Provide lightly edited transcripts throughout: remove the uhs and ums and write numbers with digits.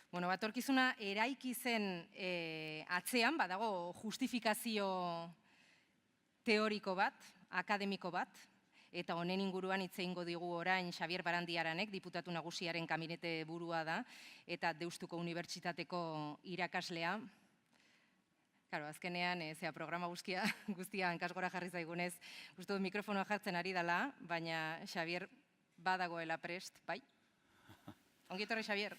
Bueno, etorkizuna eraiki zen atzean, badago justifikazio teoriko bat, akademiko bat, eta honen inguruan hitz egingo digu orain Xabier Barandiaranek, diputatu nagusiaren kabinete burua da, eta Deustuko Unibertsitateko irakaslea. Claro, azkenean, programa guztia hankasgora jarri zaigunez, uste dut mikrofonoa jartzen ari dela, baina Xabier badagoela prest, bai? Ongi etorri, Xabier.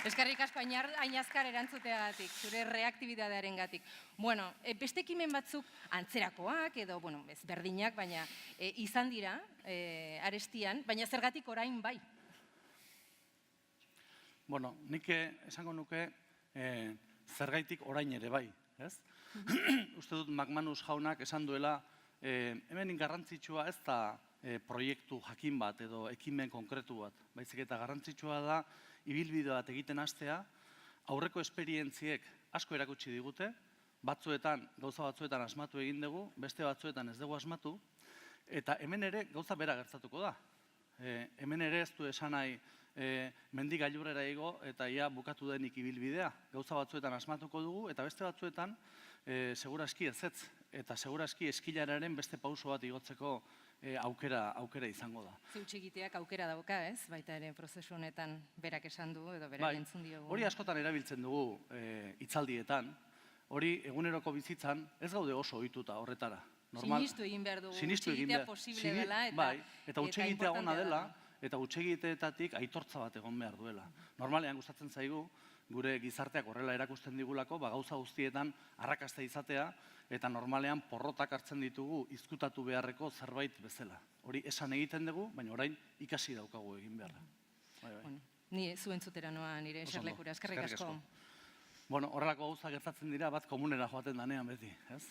Eskerrik asko hain azkar erantzuteagatik, zure reaktibidadearen gatik. Bueno, beste ekimen batzuk antzerakoak edo, bueno, ezberdinak, baina izan dira arestian, baina zergatik orain bai? Bueno, nik esango nuke zergaitik orain ere bai, ez? Uste dut McManus jaunak esan duela, hemen garrantzitsua ez da proiektu jakin bat edo ekimen konkretu bat. Baizik eta garrantzitsua da ibilbide bat egiten hastea, aurreko esperientziek asko erakutsi digute, gauza batzuetan asmatu egin dugu, beste batzuetan ez dugu asmatu, eta hemen ere gauza bera gertatuko da. Hemen ere ez du esan nahi mendi gailurrera igo eta ia bukatu denik ibilbidea. Gauza batzuetan asmatuko dugu eta beste batzuetan seguraski ezetz eta seguraski eskilararen beste pauso bat igotzeko aukera izango da. Zeutxegiteak aukera dauka, ez? Baita ere prozesu honetan berak esan du edo berak entzun diogu. Hori askotan erabiltzen dugu hitzaldietan, hori eguneroko bizitzan ez gaude oso ohituta horretara. Sinistu egin behar dugu, hutsegitea posible dela eta hutsegitea ona dela eta hutsegiteetatik aitortza bat egon behar duela. Normalean gustatzen zaigu, gure gizarteak horrela erakusten digulako, gauza guztietan arrakasta izatea eta normalean porrotak hartzen ditugu izkutatu beharreko zerbait bezala. Hori esan egiten dugu, baina orain ikasi daukagu egin beharra. Ni zu entzutera noa nire eserlekura, eskerrik asko. Bueno, horrelako gauza gertatzen dira bat komunera joaten danean beti, ez?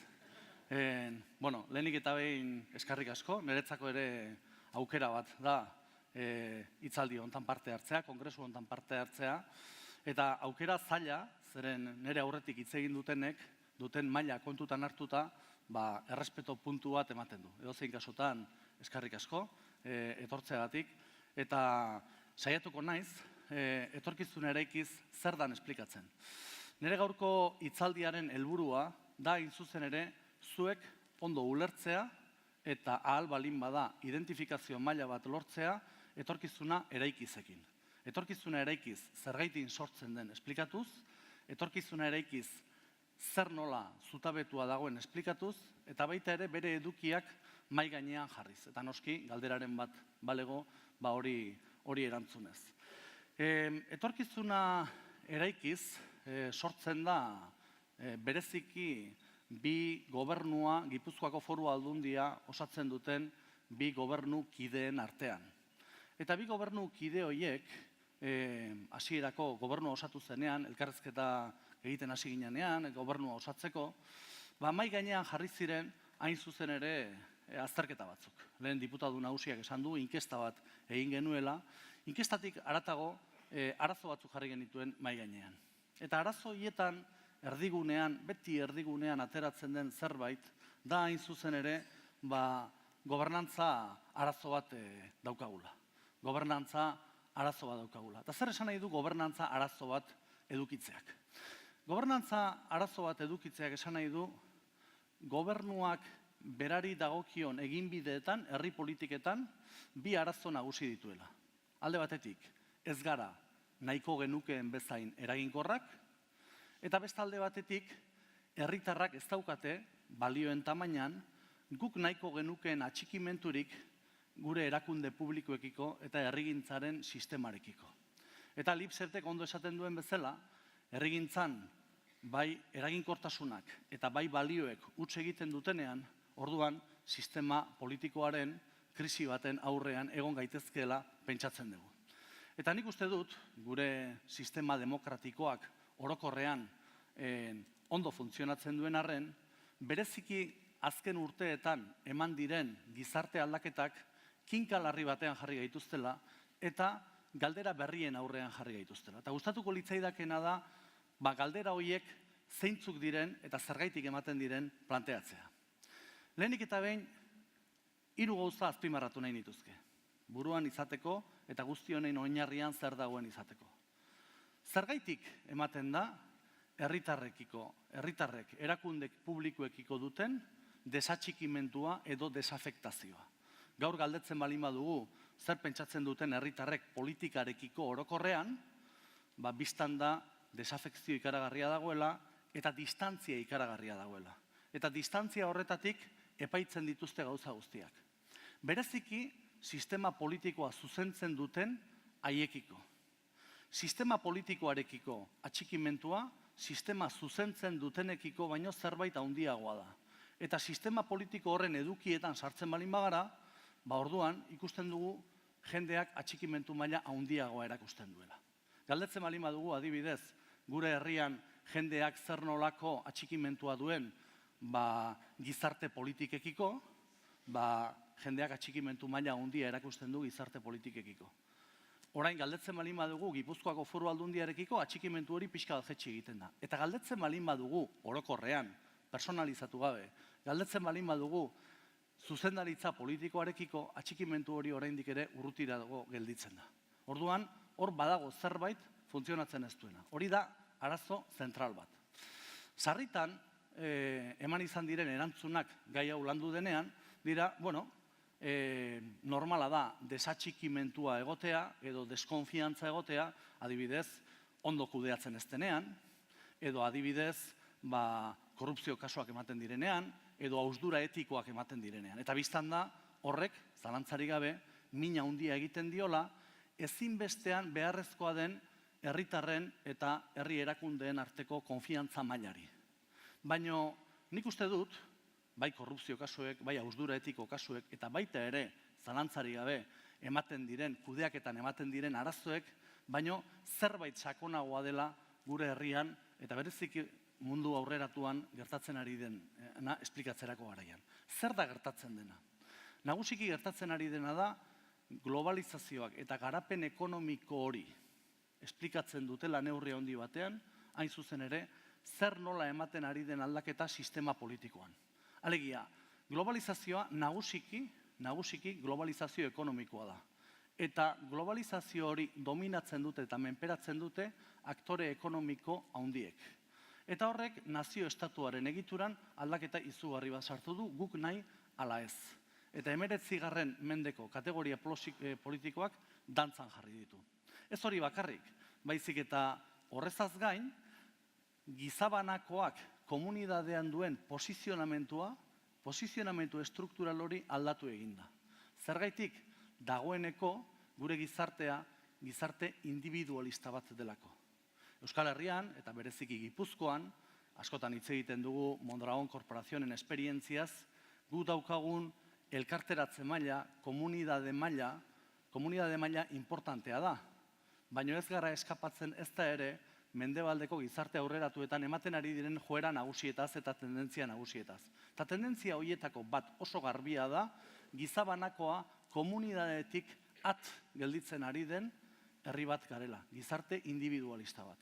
Bueno, lehenik eta behin eskerrik asko, niretzako ere aukera bat da hitzaldi hontan parte hartzea, kongresu hontan parte hartzea, eta aukera zaila, zeren nire aurretik hitz egin dutenek, duten maila kontutan hartuta, errespeto puntu bat ematen du. Edozein kasutan eskerrik asko, etortzeagatik, eta saiatuko naiz, etorkizuna eraikiz zer dan esplikatzen. Nire gaurko hitzaldiaren helburua da hain zuzen ere zuek ondo ulertzea eta ahal balin bada identifikazio maila bat lortzea etorkizuna eraikizekin. Etorkizuna eraikiz zergaitin sortzen den esplikatuz, etorkizuna eraikiz zer nola zutabetua dagoen esplikatuz, eta baita ere bere edukiak mahai gainean jarriz. Eta noski, galderaren bat balego, hori erantzunez. Etorkizuna eraikiz sortzen da bereziki bi gobernua, Gipuzkoako Foru Aldundia osatzen duten bi gobernu kideen artean. Eta bi gobernu kide horiek, hasierako gobernua osatu zenean, elkarrezketa egiten hasi ginean, gobernua osatzeko, mahai gainean jarri ziren hain zuzen ere azterketa batzuk. Lehen diputatu nagusiak esan du, inkesta bat egin genuela, inkestatik haratago arazo batzuk jarri genituen mahai gainean. Eta arazo horietan beti erdigunean ateratzen den zerbait, da hain zuzen ere gobernantza arazo bat daukagula. Gobernantza arazo bat daukagula. Eta zer esan nahi du gobernantza arazo bat edukitzeak? Gobernantza arazo bat edukitzeak esan nahi du gobernuak berari dagokion eginbideetan, herri politiketan, bi arazo nagusi dituela. Alde batetik, ez gara nahiko genukeen bezain eraginkorrak, eta beste alde batetik, herritarrak ez daukate, balioen tamainan, guk nahiko genukeen atxikimenturik gure erakunde publikoekiko eta herrigintzaren sistemarekiko. Eta Lipsertek ondo esaten duen bezala, herrigintzan bai eraginkortasunak eta bai balioek huts egiten dutenean, orduan sistema politikoaren krisi baten aurrean egon gaitezkeela pentsatzen dugu. Eta nik uste dut, gure sistema demokratikoak orokorrean ondo funtzionatzen duen arren, bereziki azken urteetan eman diren gizarte aldaketak kinka larri batean jarri gaituztela eta galdera berrien aurrean jarri gaituztela. Eta gustatuko litzaidakena da, galdera horiek zeintzuk diren eta zergaitik ematen diren planteatzea. Lehenik eta behin, Hiru gauza azpimarratu nahi nituzke. Buruan izateko eta guzti honen oinarrian zer dagoen izateko. Zergaitik ematen da herritarrek erakundek publikoekiko duten desatxikimendua edo desafektazioa. Gaur galdetzen baldin badugu zer pentsatzen duten herritarrek politikarekiko orokorrean, bistan da desafekzio ikaragarria dagoela eta distantzia ikaragarria dagoela. Eta distantzia horretatik epaitzen dituzte gauza guztiak. Bereziki, sistema politikoa zuzentzen duten haiekiko. Sistema politikoarekiko atxikimentua, sistema zuzentzen dutenekiko baino zerbait handiagoa da. Eta sistema politiko horren edukietan sartzen baldin bagara, orduan ikusten dugu jendeak atxikimentu maila handiagoa erakusten duela. Galdetzen baldin badugu adibidez, gure herrian jendeak zer nolako atxikimentua duen gizarte politikekiko, jendeak atxikimentu maila handia erakusten du gizarte politikekiko. Orain galdetzen baldin badugu Gipuzkoako Foru Aldundiarekiko atxikimentu hori pixka bat jaitsi egiten da. Eta galdetzen baldin badugu orokorrean, personalizatu gabe, galdetzen baldin badugu zuzendaritza politikoarekiko atxikimentu hori oraindik ere urrutira dago gelditzen da. Orduan, hor badago zerbait funtzionatzen ez duena. Hori da arazo zentral bat. Sarritan, eman izan diren erantzunak gai hau landu denean, dira, normala da desatxikimentua egotea edo deskonfiantza egotea, adibidez, ondo kudeatzen ez denean, edo adibidez, korrupzio kasuak ematen direnean, edo hausdura etikoak ematen direnean. Eta biztan da, horrek, zalantzarik gabe, mina handia egiten diola, ezinbestean beharrezkoa den herritarren eta herri erakundeen arteko konfiantza mailari. Baina nik uste dut, bai korrupzio kasuek, bai hausdura etiko kasuek, eta baita ere, zalantzarik gabe, ematen diren, kudeaketan ematen diren arazoek, baino zerbait sakonagoa dela gure herrian, eta bereziki mundu aurreratuan gertatzen ari dena esplikatzerako garaian. Zer da gertatzen dena? Nagusiki gertatzen ari dena da, globalizazioak eta garapen ekonomiko hori esplikatzen dutela neurri handi batean, hain zuzen ere, zer nola ematen ari den aldaketa sistema politikoan. Alegia, globalizazioa nagusiki globalizazio ekonomikoa da. Eta globalizazio hori dominatzen dute eta menperatzen dute aktore ekonomiko handiek. Eta horrek nazio estatuaren egituran aldaketa izugarri bat sartu du, guk nahi ala ez. Eta 19. mendeko kategoria politikoak dantzan jarri ditu. Ez hori bakarrik, baizik eta horrezaz gain, gizabanakoak komunidadean duen posizionamentu estruktural hori aldatu eginda. Zergaitik, dagoeneko gure gizartea gizarte individualista bat delako. Euskal Herrian, eta bereziki Gipuzkoan, askotan hitz egiten dugu Mondragon Korporazioen esperientziaz, gu daukagun elkarteratze maila, komunidade maila importantea da. Baina ez gara eskapatzen ez da ere, mendebaldeko gizarte aurreratuetan ematen ari diren joera nagusietaz eta tendentzia nagusietaz. Eta tendentzia horietako bat oso garbia da, gizabanakoa komunidadetik gelditzen ari den herri bat garela, gizarte individualista bat.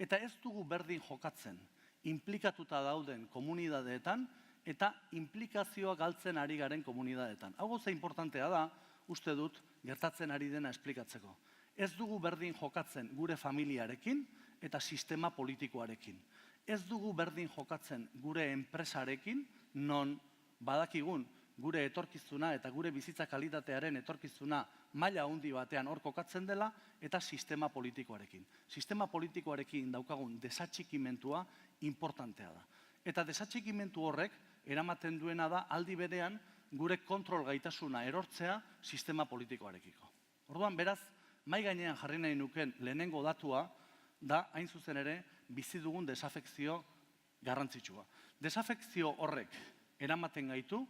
Eta ez dugu berdin jokatzen, implikatuta dauden komunidadeetan, eta implikazioa galtzen ari garen komunidadeetan. Hau gauza importantea da, uste dut, gertatzen ari dena esplikatzeko. Ez dugu berdin jokatzen gure familiarekin eta sistema politikoarekin. Ez dugu berdin jokatzen gure enpresarekin, non badakigun gure etorkizuna eta gure bizitza kalitatearen etorkizuna maila handi batean hor kokatzen dela, eta sistema politikoarekin. Sistema politikoarekin daukagun desatxikimentua importantea da. Eta desatxikimentu horrek eramaten duena da aldi berean gure kontrol gaitasuna erortzea sistema politikoarekiko. Orduan, beraz, mai gainean jarri nahi nuken lehenengo datua da, hain zuzen ere, bizi dugun desafekzio garrantzitsua. Desafekzio horrek eramaten gaitu,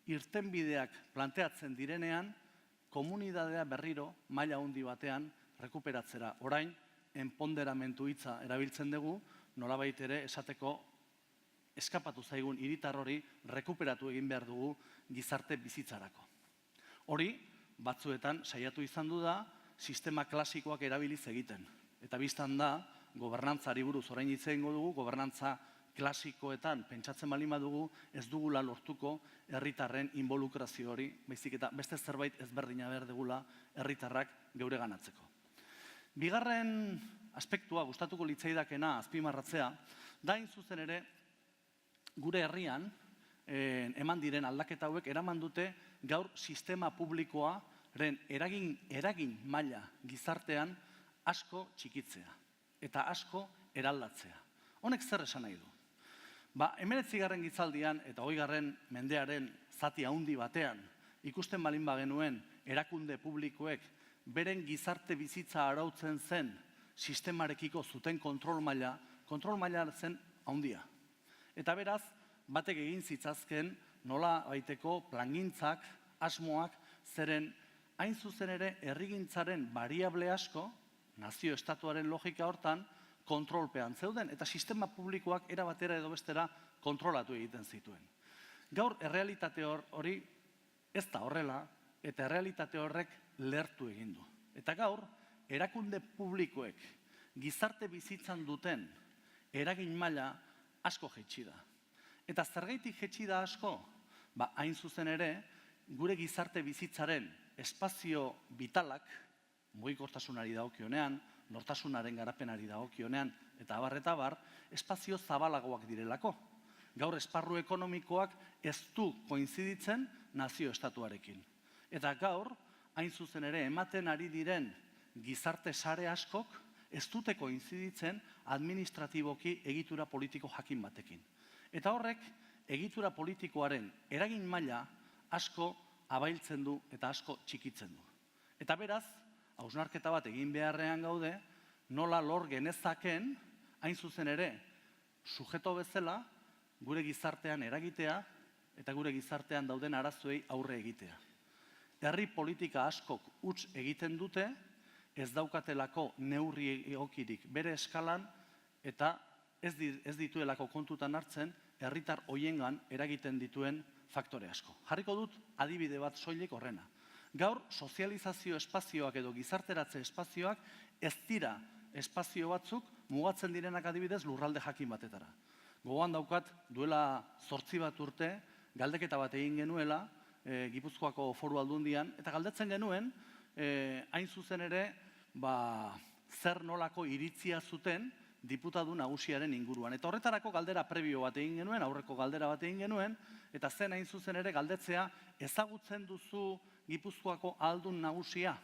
irtenbideak planteatzen direnean, komunidadea berriro maila handi batean rekuperatzera. Orain, enponderamentu hitza erabiltzen dugu, nolabait ere esateko eskapatu zaigun hiritar hori rekuperatu egin behar dugu gizarte bizitzarako. Hori, batzuetan saiatu izan du da, sistema klasikoak erabiliz egiten. Eta biztan da, gobernantzari buruz orain hitz egingo dugu, gobernantza klasikoetan pentsatzen baldin badugu, ez dugula lortuko herritarren inbolukrazio hori, baizik eta beste zerbait ezberdina behar dugula herritarrak geure ganatzeko. Bigarren aspektua, gustatuko litzaidakena azpimarratzea, da hain zuzen ere, gure herrian eman diren aldaketa hauek eraman dute gaur sistema publikoaren eragin maila gizartean asko txikitzea eta asko eraldatzea. Honek zer esan nahi du? 19. gizaldian eta 20. mendearen zati handi batean ikusten baldin bagenuen erakunde publikoek beren gizarte bizitza arautzen zen sistemarekiko zuten kontrol maila zen handia. Eta beraz, batek egin zitzazken nola baiteko plangintzak, asmoak, zeren hain zuzen ere herrigintzaren variable asko, nazio estatuaren logika hortan, kontrolpean zeuden, eta sistema publikoak era batera edo bestera kontrolatu egiten zituen. Gaur, errealitate hori ez da horrela, eta errealitate horrek lertu egin du. Eta gaur, erakunde publikoek gizarte bizitzan duten eragin maila asko jaitsi da. Eta zergaitik jaitsi da asko? Hain zuzen ere, gure gizarte bizitzaren espazio vitalak, mugikortasunari dagokionean, nortasunaren garapenari dagokionean, eta abar, espazio zabalagoak direlako. Gaur esparru ekonomikoak ez du koinziditzen nazio estatuarekin. Eta gaur, hain zuzen ere, ematen ari diren gizarte sare askok ez dute koinziditzen administratiboki egitura politiko jakin batekin. Eta horrek, egitura politikoaren eragin maila asko abailtzen du eta asko txikitzen du. Eta beraz, hausnarketa bat egin beharrean gaude, nola lor genezaken, hain zuzen ere, sujeto bezala, gure gizartean eragitea eta gure gizartean dauden arazoei aurre egitea. Herri politika askok huts egiten dute, ez daukatelako neurri egokirik bere eskalan eta ez dituelako kontutan hartzen herritar hoiengan eragiten dituen faktore asko. Jarriko dut adibide bat soilik horrena. Gaur, sozializazio espazioak edo gizarteratze espazioak ez dira espazio batzuk mugatzen direnak adibidez lurralde jakin batetara. Gogoan daukat duela 8 bat urte galdeketa bat egin genuela Gipuzkoako Foru Aldundian eta galdetzen genuen hain zuzen ere zer nolako iritzia zuten diputatu nagusiaren inguruan. Eta horretarako galdera prebio bat egin genuen, aurreko galdera bat egin genuen, eta zen hain zuzen ere galdetzea ezagutzen duzu Gipuzkoako aldun nagusia?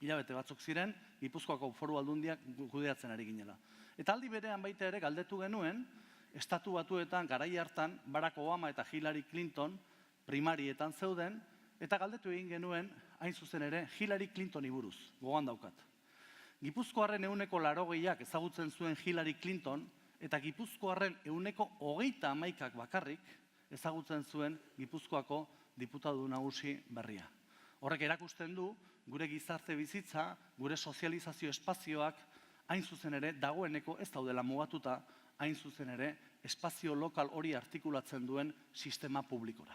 Hilabete batzuk ziren, Gipuzkoako Foru Aldundiak kudeatzen ari ginela. Eta aldi berean baita ere galdetu genuen, Estatu Batuetan garai hartan Barack Obama eta Hillary Clinton primarietan zeuden, eta galdetu egin genuen, hain zuzen ere, Hillary Clintoni buruz, gogoan daukat. Gipuzkoarren 80%ak ezagutzen zuen Hillary Clinton, eta Gipuzkoarren 21%ak bakarrik ezagutzen zuen Gipuzkoako diputatu nagusi berria. Horrek erakusten du, gure gizarte bizitza, gure sozializazio espazioak, hain zuzen ere, dagoeneko ez daudela mugatuta, hain zuzen ere, espazio lokal hori artikulatzen duen sistema publikora.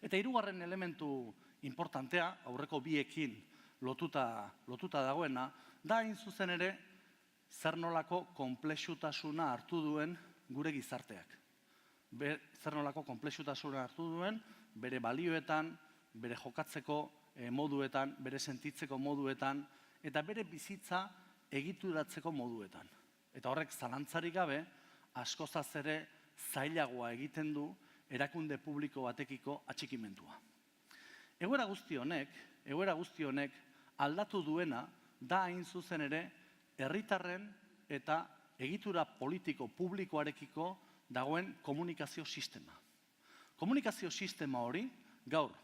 Eta hirugarren elementu importantea, aurreko biekin lotuta dagoena, da hain zuzen ere, zer nolako konplexutasuna hartu duen gure gizarteak. Zer nolako konplexutasuna hartu duen, bere balioetan, bere jokatzeko moduetan, bere sentitzeko moduetan, eta bere bizitza egituratzeko moduetan. Eta horrek zalantzarik gabe, askozaz ere zailagoa egiten du erakunde publiko batekiko atxikimendua. Egoera guzti honek aldatu duena da hain zuzen ere herritarren eta egitura politiko publikoarekiko dagoen komunikazio sistema. Komunikazio sistema hori gaur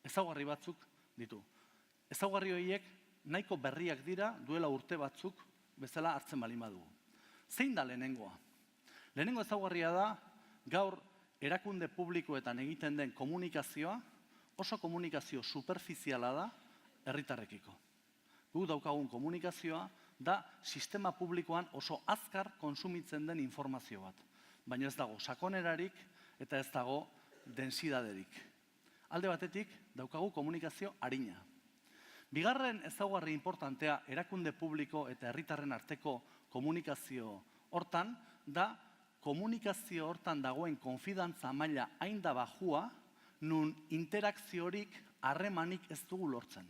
ezaugarri batzuk ditu. Ezaugarri horiek nahiko berriak dira duela urte batzuk bezala hartzen baldin badugu. Zein da lehenengoa? Lehenengo ezaugarria da gaur erakunde publikoetan egiten den komunikazioa oso komunikazio superfiziala da herritarrekiko. Guk daukagun komunikazioa da sistema publikoan oso azkar kontsumitzen den informazio bat. Baina ez dago sakonerarik eta ez dago densidaderik. Alde batetik daukagu komunikazio arina. Bigarren ezaugarri importantea erakunde publiko eta herritarren arteko komunikazio hortan da komunikazio hortan dagoen konfidantza maila hain da bajua, nun interakziorik, harremanik ez dugu lortzen.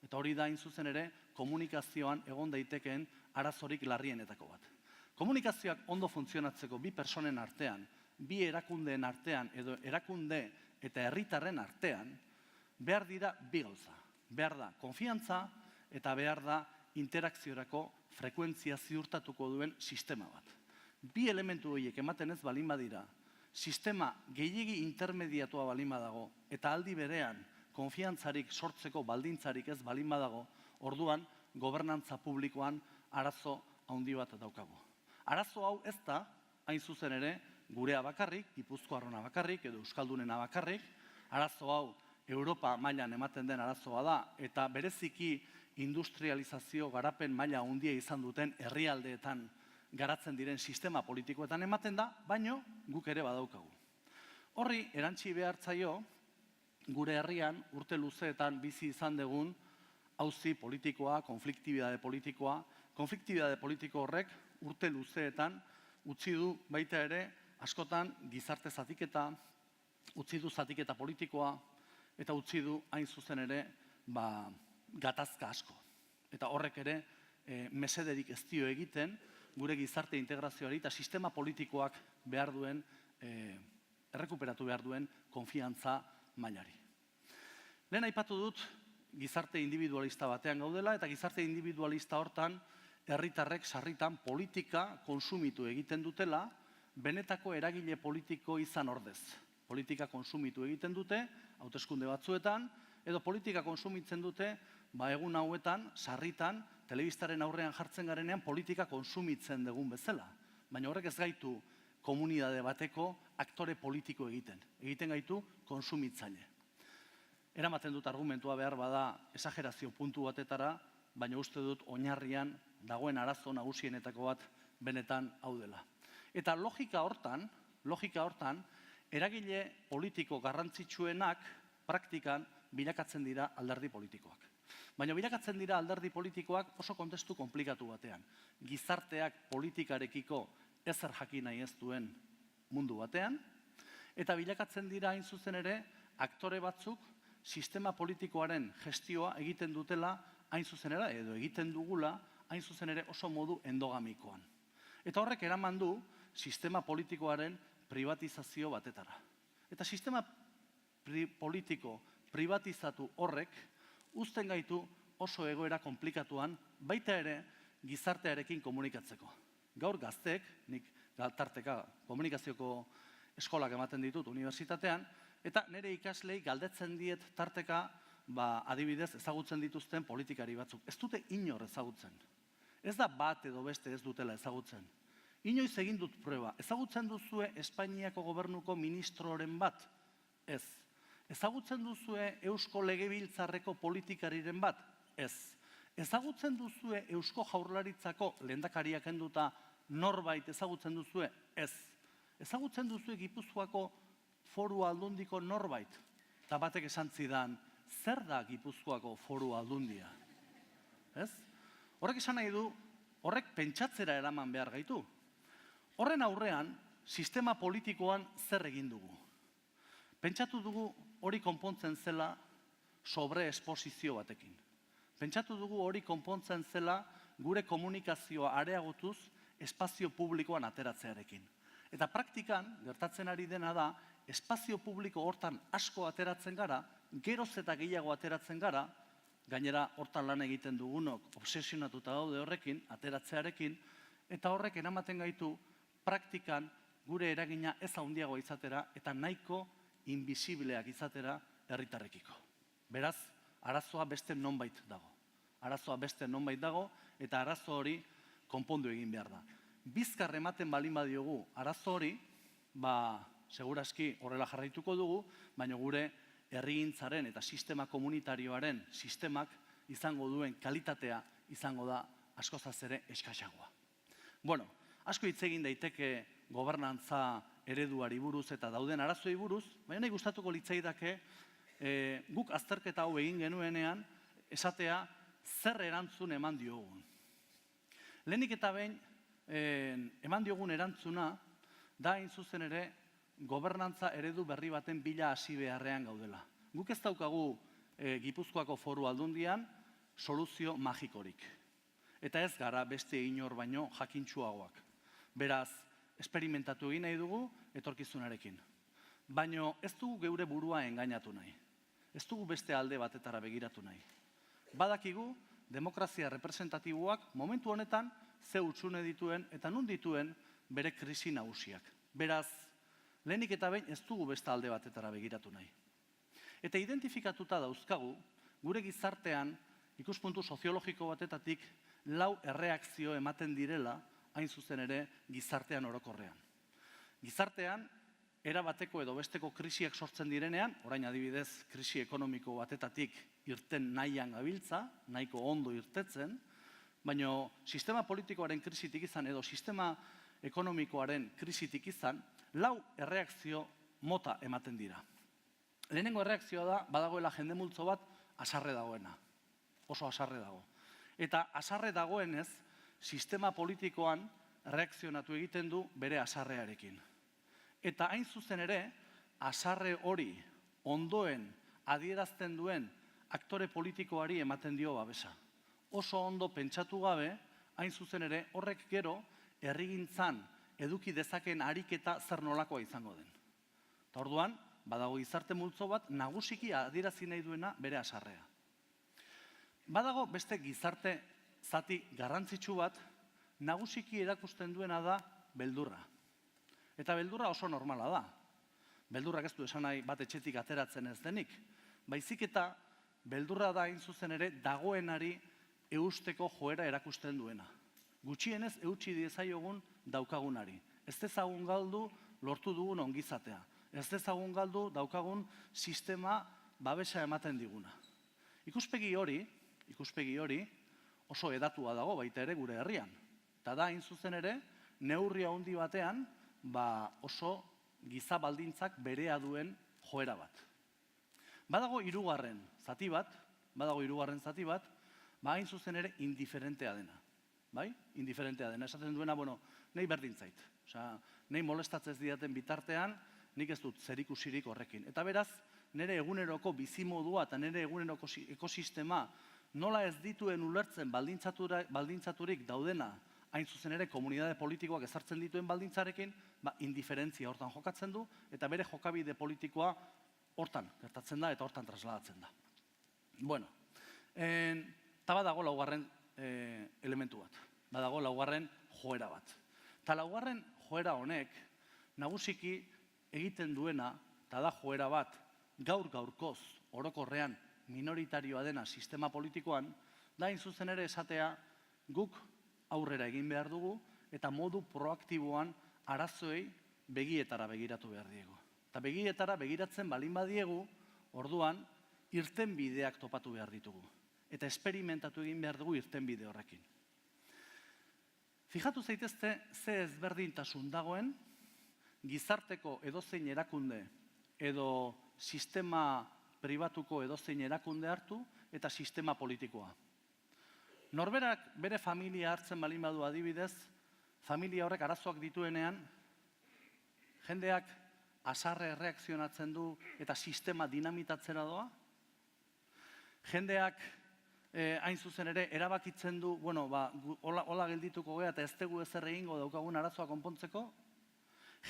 Eta hori da hain zuzen ere, komunikazioan egon daitekeen arazorik larrienetako bat. Komunikazioak ondo funtzionatzeko bi personen artean, bi erakundeen artean, edo erakunde eta herritarren artean, behar dira bi gauza. Behar da konfiantza eta behar da interakziorako frekuentzia ziurtatuko duen sistema bat. Bi elementu horiek ematen ez balin badira, sistema gehiegi intermediatua balin badago eta aldi berean konfiantzarik sortzeko baldintzarik ez balin badago, orduan gobernantza publikoan arazo handi bat daukagu. Arazo hau ez da, hain zuzen ere, gurea bakarrik, gipuzkoarrona bakarrik edo euskaldunena bakarrik, arazo hau Europa mailan ematen den arazoa da eta bereziki industrializazio garapen maila handia izan duten herrialdeetan garatzen diren sistema politikoetan ematen da, baino guk ere badaukagu. Horri erantsi behartzaio gure herrian urte luzeetan bizi izan dugun auzi politikoa, konfliktibidade politiko horrek urte luzeetan utzi du baita ere askotan gizarte zatiketa, utzi du zatiketa politikoa eta utzi du hain zuzen ere gatazka asko. Eta horrek ere mesederik ez dio egiten gure gizarte integrazioari eta sistema politikoak behar duen, errekuperatu behar duen konfiantza mailari. Lehen aipatu dut gizarte individualista batean gaudela eta gizarte individualista hortan herritarrek sarritan politika konsumitu egiten dutela benetako eragile politiko izan ordez. Politika konsumitu egiten dute, hauteskunde batzuetan, edo politika konsumitzen dute, egun hauetan, sarritan, telebistaren aurrean jartzen garenean politika konsumitzen dugun bezala. Baina horrek ez gaitu komunitate bateko aktore politiko egiten. Egiten gaitu konsumitzaile. Eramaten dut argumentua behar bada esagerazio puntu batetara, baina uste dut oinarrian dagoen arazo nagusienetako bat benetan hau dela. Eta logika hortan, eragile politiko garrantzitsuenak praktikan bilakatzen dira alderdi politikoak. Baina bilakatzen dira alderdi politikoak oso kontestu konplikatu batean. Gizarteak politikarekiko ezer jakin nahi ez duen mundu batean, eta bilakatzen dira hain zuzen ere aktore batzuk sistema politikoaren gestioa egiten dutela hain zuzen ere, edo egiten dugula hain zuzen ere oso modu endogamikoan. Eta horrek eraman du sistema politikoaren privatizazio batetara. Eta sistema politiko privatizatu horrek uzten gaitu oso egoera konplikatuan, baita ere gizartearekin komunikatzeko. Gaur gazteek, nik tarteka komunikazioko eskolak ematen ditut unibertsitatean, eta nire ikaslei galdetzen diet tarteka adibidez ezagutzen dituzten politikari batzuk. Ez dute inor ezagutzen. Ez da bat edo beste ez dutela ezagutzen. Inoiz egin dut proba. Ezagutzen duzue Espainiako gobernuko ministroren bat? Ez. Ezagutzen duzue Eusko Legebiltzarreko politikariren bat? Ez. Ezagutzen duzue Eusko Jaurlaritzako lehendakariak kenduta norbait ezagutzen duzue? Ez. Ezagutzen duzue Gipuzkoako Foru Aldundiko norbait? Eta batek esan zidan, zer da Gipuzkoako Foru Aldundia? Ez? Horrek esan nahi du, horrek pentsatzera eraman behar gaitu. Horren aurrean, sistema politikoan zer egin dugu. Pentsatu dugu hori konpontzen zela sobreesposizio batekin. Pentsatu dugu hori konpontzen zela gure komunikazioa areagotuz espazio publikoan ateratzearekin. Eta praktikan, gertatzen ari dena da, espazio publiko hortan asko ateratzen gara, geroz eta gehiago ateratzen gara, gainera hortan lan egiten dugunok obsesionatuta daude horrekin, ateratzearekin, eta horrek eramaten gaitu praktikan gure eragina ez handiagoa izatera eta nahiko inbisibleak izatera herritarrekiko. Beraz, arazoa beste nonbait dago. Eta arazo hori konpondu egin behar da. Bizkar ematen balin badiogu arazo hori, seguraski horrela jarraituko dugu, baina gure herrigintzaren eta sistema komunitarioaren sistemak izango duen kalitatea izango da askozaz ere eskasagoa. Bueno, asko hitz egin daiteke gobernantza ereduari buruz eta dauden arazoei buruz, baina nahi gustatuko litzaidake guk azterketa hau egin genuenean esatea zer erantzun eman diogun. Lehenik eta behin eman diogun erantzuna da hain zuzen ere gobernantza eredu berri baten bila hasi beharrean gaudela. Guk ez daukagu Gipuzkoako Foru Aldundian soluzio magikorik. Eta ez gara beste inor baino jakintsuagoak. Beraz, esperimentatu egin nahi dugu etorkizunarekin. Baina ez dugu geure burua engainatu nahi. Ez dugu beste alde batetara begiratu nahi. Badakigu, demokrazia representatiboak momentu honetan ze hutsune dituen eta nun dituen bere krisi nagusiak. Beraz, lehenik eta behin ez dugu beste alde batetara begiratu nahi. Eta identifikatuta dauzkagu, gure gizartean, ikuspuntu soziologiko batetatik, 4 erreakzio ematen direla, hain zuzen ere, gizartean orokorrean. Gizartean, erabateko edo besteko krisiak sortzen direnean, orain adibidez, krisi ekonomiko batetatik irten nahian gabiltza, nahiko ondo irtetzen, baina sistema politikoaren krisitik izan edo sistema ekonomikoaren krisitik izan, 4 erreakzio mota ematen dira. Lehenengo erreakzioa da, badagoela jende multzo bat, haserre dagoena. Oso haserre dago. Eta haserre dagoenez, sistema politikoan reakzionatu egiten du bere haserrearekin. Eta hain zuzen ere, haserre hori ondoen adierazten duen aktore politikoari ematen dio babesa. Oso ondo pentsatu gabe, hain zuzen ere, horrek gero herrigintzan eduki dezakeen ariketa zer nolakoa izango den. Eta orduan, badago gizarte multzo bat nagusiki adierazi nahi duena bere haserrea. Badago beste gizarte zati garrantzitsu bat nagusiki erakusten duena da beldurra. Eta beldurra oso normala da. Beldurrak ez du esan nahi bat etxetik ateratzen ez denik. Baizik eta beldurra da hain zuzen ere dagoenari eusteko joera erakusten duena. Gutxienez eutsi diezaiogun daukagunari. Ez dezagun galdu lortu dugun ongizatea. Ez dezagun galdu daukagun sistema babesa ematen diguna. Ikuspegi hori oso hedatua dago baita ere gure herrian. Eta da hain zuzen ere neurri handi batean oso giza baldintzak berea duen joera bat. Badago hirugarren zati bat, hain zuzen ere indiferentea dena. Bai? Indiferentea dena. Esaten duena, nahi berdin zait. Nahi molestatzez didaten bitartean, nik ez dut zerikusirik horrekin. Eta beraz, nire eguneroko bizimodua eta nire eguneroko ekosistema nola ez dituen ulertzen baldintzaturik daudena, hain zuzen ere komunitate politikoak ezartzen dituen baldintzarekin, indiferentzia hortan jokatzen du, eta bere jokabide politikoa hortan gertatzen da eta hortan trasladatzen da. Eta badago laugarren elementu bat, badago laugarren joera bat. Eta laugarren joera honek, nagusiki egiten duena, eta da joera bat, gaur-gaurkoz, orokorrean, minoritarioa dena sistema politikoan, da hain zuzen ere esatea guk aurrera egin behar dugu eta modu proaktiboan arazoei begietara begiratu behar diegu. Eta begietara begiratzen balin badiegu, orduan irtenbideak topatu behar ditugu. Eta esperimentatu egin behar dugu irtenbide horrekin. Fijatu zaitezte ze ezberdintasun dagoen gizarteko edozein erakunde edo sistema pribatuko edozein erakunde hartu eta sistema politikoa. Norberak bere familia hartzen balin badu adibidez, familia horrek arazoak dituenean, jendeak haserre erreakzionatzen du eta sistema dinamitatzera doa. Jendeak hain zuzen ere erabakitzen du, hola geldituko gea eta ez dugu ezer egingo daukagun arazoa konpontzeko.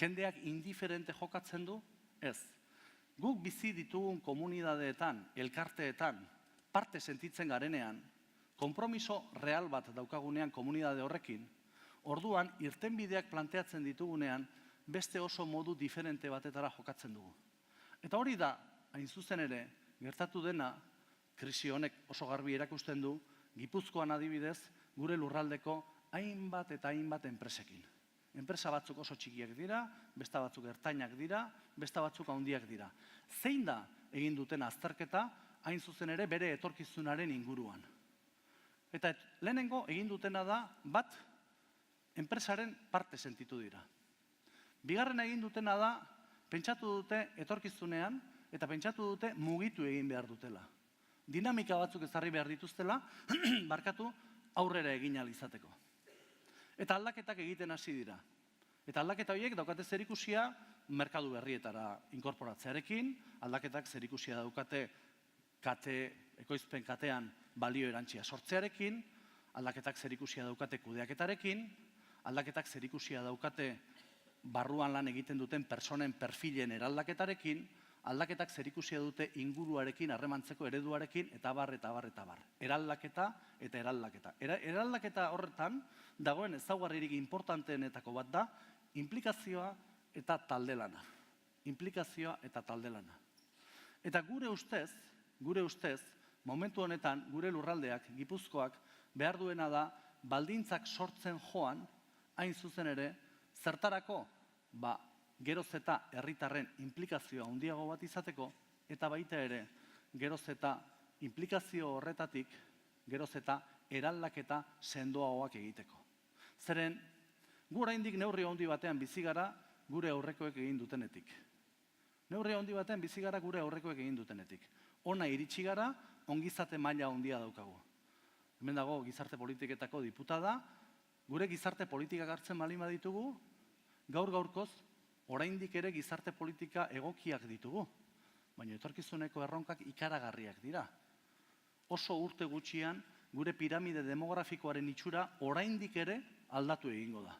Jendeak indiferente jokatzen du, ez. Guk bizi ditugun komunidadeetan, elkarteetan, parte sentitzen garenean, konpromiso real bat daukagunean komunidade horrekin, orduan irtenbideak planteatzen ditugunean beste oso modu diferente batetara jokatzen dugu. Eta hori da, hain zuzen ere, gertatu dena, krisi honek oso garbi erakusten du, Gipuzkoan adibidez, gure lurraldeko hainbat eta hainbat enpresekin. Enpresa batzuk oso txikiak dira, beste batzuk ertainak dira, beste batzuk handiak dira. Zein da egin duten azterketa, hain zuzen ere bere etorkizunaren inguruan. Eta lehenengo egin dutena da, bat, enpresaren parte sentitu dira. Bigarren egin dutena da, pentsatu dute etorkizunean, eta pentsatu dute mugitu egin behar dutela. Dinamika batzuk ezarri behar dituztela, aurrera egin ahal izateko. Eta aldaketak egiten hasi dira. Eta aldaketa horiek daukate zerikusia merkatu berrietara inkorporatzearekin, aldaketak zerikusia daukate ekoizpen katean balio erantsia sortzearekin, aldaketak zerikusia daukate kudeaketarekin, aldaketak zerikusia daukate barruan lan egiten duten personen perfilen eraldaketarekin, aldaketak zerikusia dute inguruarekin, harremantzeko ereduarekin, eta bar, eta bar, eta bar. Eraldaketa eta eraldaketa. Eraldaketa horretan dagoen ezaugarririk importanteenetako bat da, inplikazioa eta talde lana. Inplikazioa eta talde lana. Eta gure ustez, momentu honetan, gure lurraldeak, Gipuzkoak, behar duena da, baldintzak sortzen joan, hain zuzen ere, zertarako, geroz eta herritarren inplikazioa handiago bat izateko, eta baita ere, geroz eta inplikazio horretatik, geroz eta eraldaketa sendoagoak egiteko. Zeren, gu oraindik neurri handi batean bizi gara gure aurrekoek egin dutenetik. Neurri handi batean bizi gara gure aurrekoek egin dutenetik. Hona iritsi gara, ongizate maila handia daukagu. Hemen dago gizarte politiketako diputada, gure gizarte politikak hartzen baldin baditugu, gaur-gaurkoz, oraindik ere gizarte politika egokiak ditugu. Baina etorkizuneko erronkak ikaragarriak dira. Oso urte gutxian, gure piramide demografikoaren itxura oraindik ere aldatu egingo da.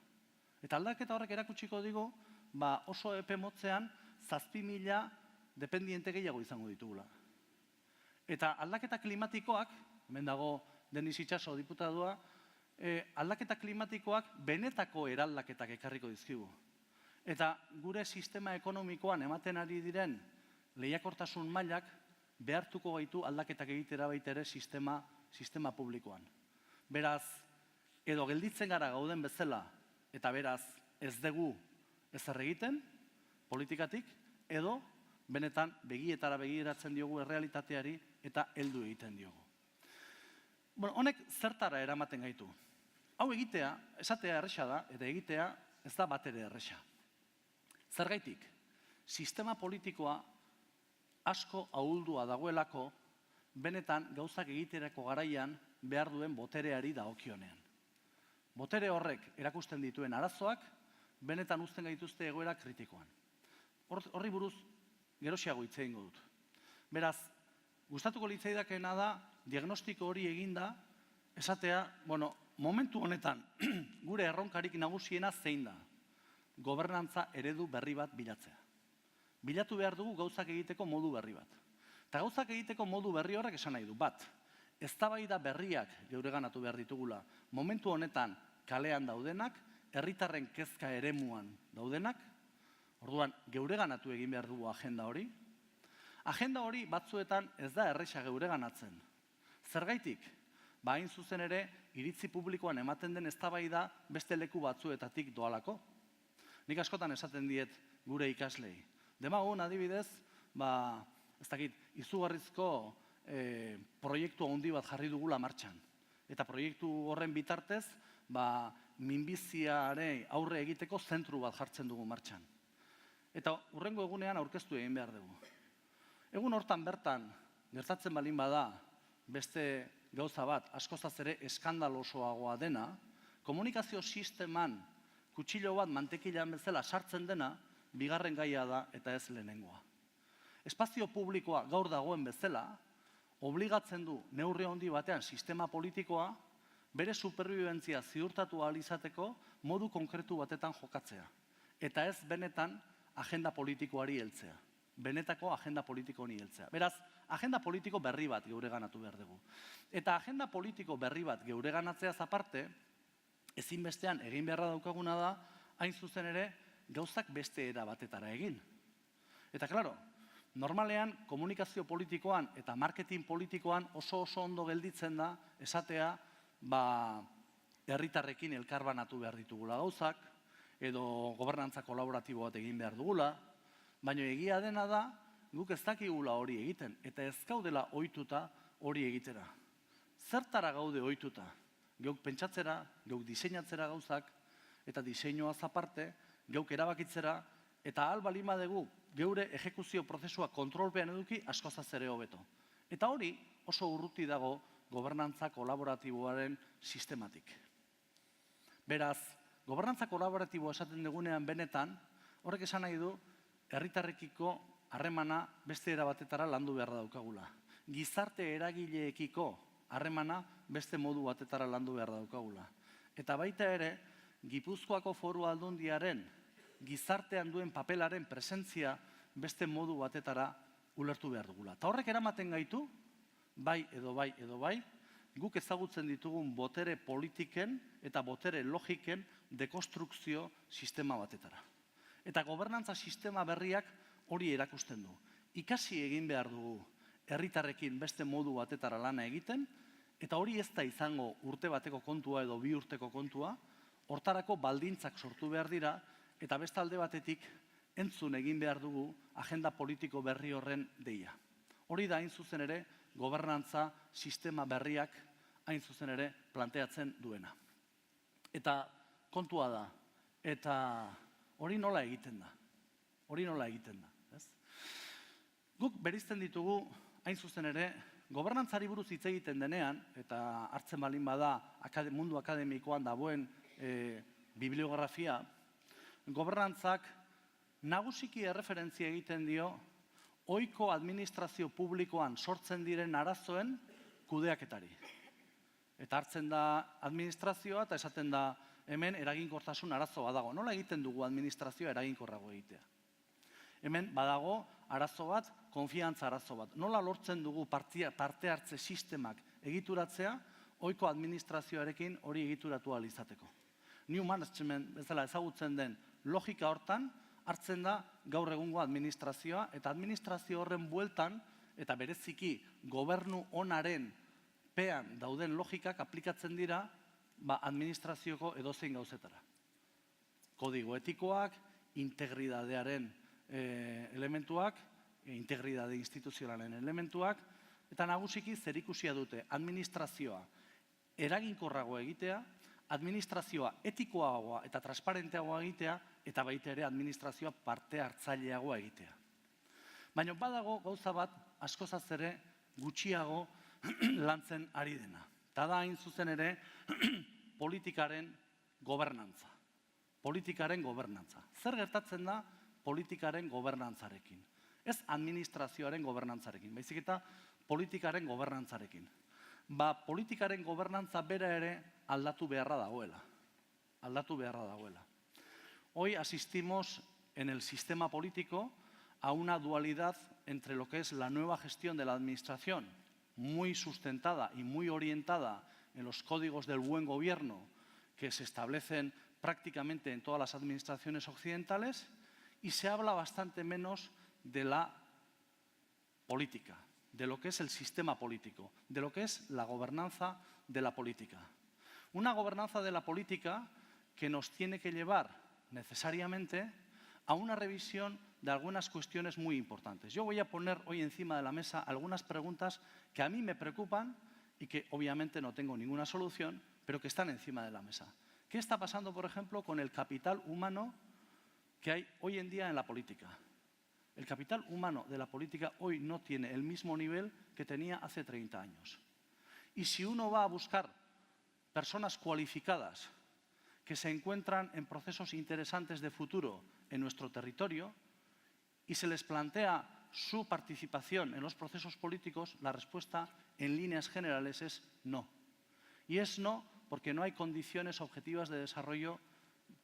Eta aldaketa horrek erakutsiko digu, oso epe motzean 7.000 dependiente gehiago izango ditugula. Eta aldaketa klimatikoak, hemen dago Denis Itxaso diputadua, aldaketa klimatikoak benetako eraldaketak ekarriko dizkigu. Eta gure sistema ekonomikoan ematen ari diren lehiakortasun mailak behartuko gaitu aldaketak egitera baita ere sistema publikoan. Beraz, edo gelditzen gara gauden bezala, eta beraz ez dugu ezer egiten politikatik, edo benetan begietara begiratzen diogu errealitateari eta heldu egiten diogu. Honek zertara eramaten gaitu. Hau egitea, esatea erresa da, eta egitea ez da batere erresa. Zergaitik, sistema politikoa asko ahuldua dagoelako benetan gauzak egiterako garaian behar duen botereari dagokionean. Botere horrek erakusten dituen arazoak benetan uzten gaituzte egoera kritikoan. Horri buruz gerosiago hitz egingo dut. Beraz, gustatuko litzaidakeena da diagnostiko hori eginda esatea, momentu honetan gure erronkarik nagusiena zein da? Gobernantza eredu berri bat bilatzea. Bilatu behar dugu gauzak egiteko modu berri bat. Eta gauzak egiteko modu berri horrek esan nahi du. Bat, eztabaida berriak geureganatu behar ditugula. Momentu honetan kalean daudenak, herritarren kezka eremuan daudenak, orduan geureganatu egin behar dugu agenda hori. Agenda hori batzuetan ez da erresa geureganatzen. Zergaitik? Hain zuzen ere, iritzi publikoan ematen den eztabaida beste leku batzuetatik doalako. Nik askotan esaten diet gure ikaslei. Demagun adibidez, ez dakit, izugarrizko proiektu handi bat jarri dugula martxan. Eta proiektu horren bitartez, minbiziare aurre egiteko zentru bat jartzen dugu martxan. Eta hurrengo egunean aurkeztu egin behar dugu. Egun hortan bertan, gertatzen baldin bada, beste gauza bat, askozaz ere eskandalosoagoa dena, komunikazio sisteman kutxilo bat mantekilan bezala sartzen dena, bigarren gaia da eta ez lehenengoa. Espazio publikoa gaur dagoen bezala, obligatzen du neurri handi batean sistema politikoa, bere superbibentzia ziurtatu ahal izateko modu konkretu batetan jokatzea. Eta ez benetan agenda politikoari heltzea. Benetako agenda politiko honi heltzea. Beraz, agenda politiko berri bat geureganatu behar dugu. Eta agenda politiko berri bat geureganatzeaz aparte, ezinbestean egin beharra daukaguna da, hain zuzen ere, gauzak beste era batetara egin. Eta, klaro, normalean komunikazio politikoan eta marketing politikoan oso ondo gelditzen da, esatea, herritarrekin elkarbanatu behar ditugula gauzak, edo gobernantza kolaboratibo bat egin behar dugula, baina egia dena da, guk ez dakigula hori egiten, eta ez gaudela ohituta hori egitera. Zertara gaude ohituta? Geuk pentsatzera, geuk diseinatzera gauzak, eta diseinuaz aparte, geuk erabakitzera, eta ahal baldin badugu geure ejekuzio prozesua kontrolpean eduki askozaz ere hobeto. Eta hori oso urruti dago gobernantza kolaboratiboaren sistematik. Beraz, gobernantza kolaboratiboa esaten dugunean benetan, horrek esan nahi du, herritarrekiko harremana beste era batetara landu beharra daukagula. Gizarte eragileekiko harremana beste modu batetara landu beharra daukagula. Eta baita ere, Gipuzkoako Foru Aldundiaren gizartean duen papelaren presentzia beste modu batetara ulertu behar dugula. Eta horrek eramaten gaitu, bai edo bai, guk ezagutzen ditugun botere politiken eta botere logiken dekonstrukzio sistema batetara. Eta gobernantza sistema berriak hori erakusten du. Ikasi egin behar dugu herritarrekin beste modu batetara lana egiten, eta hori ez da izango urte bateko kontua edo 2 urteko kontua, hortarako baldintzak sortu behar dira, eta beste alde batetik entzun egin behar dugu agenda politiko berri horren deia. Hori da hain zuzen ere gobernantza sistema berriak hain zuzen ere planteatzen duena. Eta kontua da, eta hori nola egiten da? Hori nola egiten da? Guk bereizten ditugu hain zuzen ere gobernantzari buruz hitz egiten denean, eta hartzen balin bada mundu akademikoan dagoen bibliografia, gobernantzak nagusiki erreferentzia egiten dio ohiko administrazio publikoan sortzen diren arazoen kudeaketari. Eta hartzen da administrazioa eta esaten da hemen eraginkortasun arazo badago. Nola egiten dugu administrazioa eraginkorrago egitea? Hemen badago arazo bat, konfiantza arazo bat. Nola lortzen dugu parte hartze sistemak egituratzea ohiko administrazioarekin hori egituratu ahal izateko? New management bezala ezagutzen den logika hortan hartzen da gaur egungo administrazioa, eta administrazio horren bueltan, eta bereziki gobernu onaren pean dauden logikak aplikatzen dira administrazioko edozein gauzetara. Kodigo etikoak, integridadearen elementuak, integridade instituzionalen elementuak, eta nagusiki zerikusia dute administrazioa eraginkorrago egitea, administrazioa etikoagoa eta transparenteagoa egitea, eta baita ere administrazioa parte hartzaileagoa egitea. Baina badago gauza bat askozaz ere gutxiago lantzen ari dena. Eta da hain zuzen ere politikaren gobernantza. Politikaren gobernantza. Zer gertatzen da politikaren gobernantzarekin? Ez administrazioaren gobernantzarekin, baizik eta politikaren gobernantzarekin. Politikaren gobernantza bera ere aldatu beharra dagoela. Aldatu beharra dagoela. Hoy asistimos en el sistema político a una dualidad entre lo que es la nueva gestión de la administración, muy sustentada y muy orientada en los códigos del buen gobierno que se establecen prácticamente en todas las administraciones occidentales, y se habla bastante menos de la política, de lo que es el sistema político, de lo que es la gobernanza de la política. Una gobernanza de la política que nos tiene que llevar necesariamente a una revisión de algunas cuestiones muy importantes. Yo voy a poner hoy encima de la mesa algunas preguntas que a mí me preocupan y que obviamente no tengo ninguna solución, pero que están encima de la mesa. ¿Qué está pasando, por ejemplo, con el capital humano que hay hoy en día en la política? El capital humano de la política hoy no tiene el mismo nivel que tenía hace 30 años. Y si uno va a buscar personas cualificadas que se encuentran en procesos interesantes de futuro en nuestro territorio y se les plantea su participación en los procesos políticos, la respuesta en líneas generales es no. Y es no porque no hay condiciones objetivas de desarrollo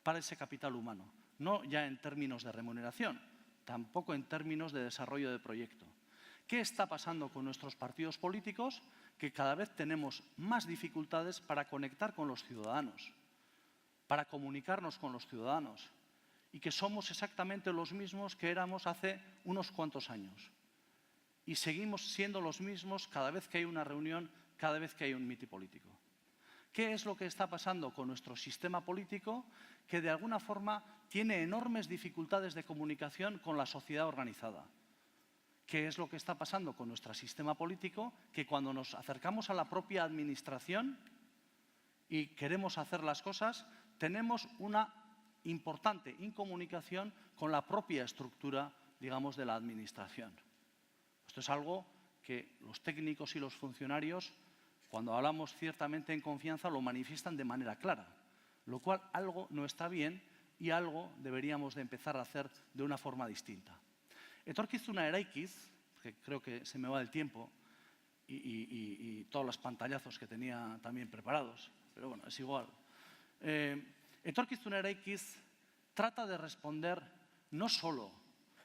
para ese capital humano. No ya en términos de remuneración, tampoco en términos de desarrollo de proyecto. ¿Qué está pasando con nuestros partidos políticos? Que cada vez tenemos más dificultades para conectar con los ciudadanos, para comunicarnos con los ciudadanos, y que somos exactamente los mismos que éramos hace unos cuantos años. Y seguimos siendo los mismos cada vez que hay una reunión, cada vez que hay un mitin político. ¿Qué es lo que está pasando con nuestro sistema político? Que de alguna forma tiene enormes dificultades de comunicación con la sociedad organizada. ¿Qué es lo que está pasando con nuestro sistema político? Que cuando nos acercamos a la propia administración y queremos hacer las cosas, tenemos una importante incomunicación con la propia estructura, digamos, de la administración. Esto es algo que los técnicos y los funcionarios, cuando hablamos ciertamente en confianza, lo manifiestan de manera clara. lo cual algo no está bien y algo deberíamos de empezar a hacer de una forma distinta. Etorkizuna eraikiz, que creo que se me va el tiempo, y todos los pantallazos que tenía también preparados, pero bueno, es igual. Etorkizuna eraikiz trata de responder no solo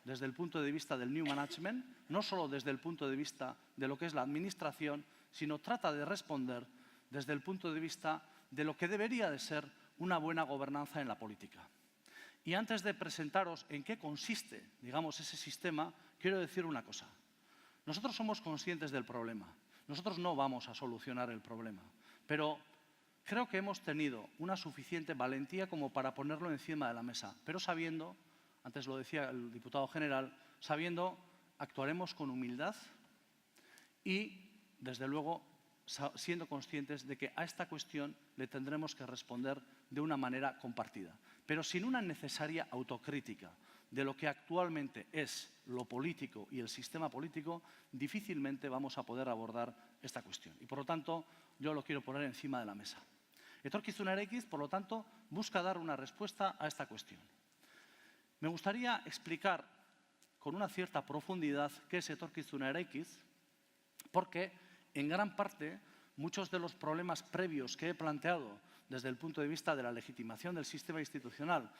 desde el punto de vista del New Management, no solo desde el punto de vista de lo que es la administración, sino trata de responder desde el punto de vista de lo que debería de ser una buena gobernanza en la política. Y antes de presentaros en qué consiste, digamos, ese sistema, quiero decir una cosa. Nosotros somos conscientes del problema. Nosotros no vamos a solucionar el problema, pero creo que hemos tenido una suficiente valentía como para ponerlo encima de la mesa, pero sabiendo, antes lo decía el diputado general, sabiendo, actuaremos con humildad y, desde luego, siendo conscientes de que a esta cuestión le tendremos que responder de una manera compartida, pero sin una necesaria autocrítica de lo que actualmente es lo político y el sistema político, difícilmente vamos a poder abordar esta cuestión. Y, por lo tanto, yo lo quiero poner encima de la mesa. Etorkizuna eraikiz, por lo tanto, busca dar una respuesta a esta cuestión. Me gustaría explicar con una cierta profundidad qué es Etorkizuna eraikiz, porque en gran parte muchos de los problemas previos que he planteado desde el punto de vista de la legitimación del sistema institucional,